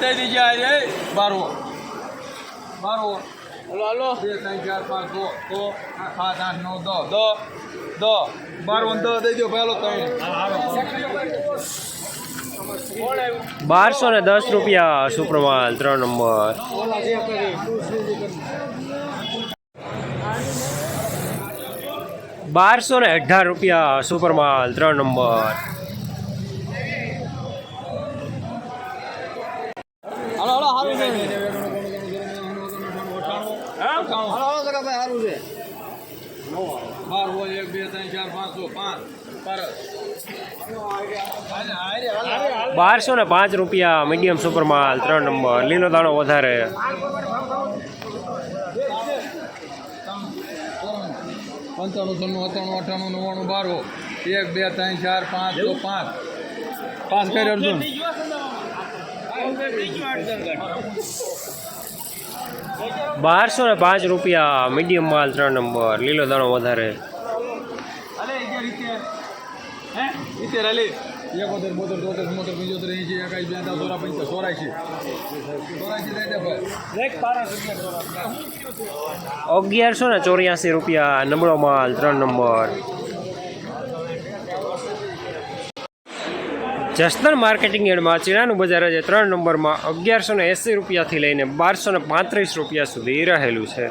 દઈ દીજે આજે બારો બારો hello hello 2 3 4 5 6 7 8 9 10 12 દઈ દો પહેલો ત્રણ 1210 રૂપિયા સુપ્રમાલ 3 નંબર। 1218 રૂપિયા સુપરમાલ 3 નંબર। હલો હલો હારું છે હલો હલો જગા ભાઈ હારું છે 12 1 2 3 4 5 1205 રૂપિયા મીડિયમ સુપરમાલ 3 નંબર। લીલો દાણો વધારે। 95 97 98 99 12 1 2 3 4 5 6 5 કરી અર્જુન 1205 રૂપિયા મીડિયમ માલ 3 નંબર। લીલો દાણો વધારે। એકોતેર બોતેર તોતેર ચુમ્મોતેર 75 80 81 82 1184 રૂપિયા નબળો માલ 3 નંબર। જસદણ માર્કેટિંગ યાર્ડમાં ચીણાનું બજાર આજે 3 નંબરમાં 1180 રૂપિયાથી લઈને 1235 રૂપિયા સુધી રહેલું છે।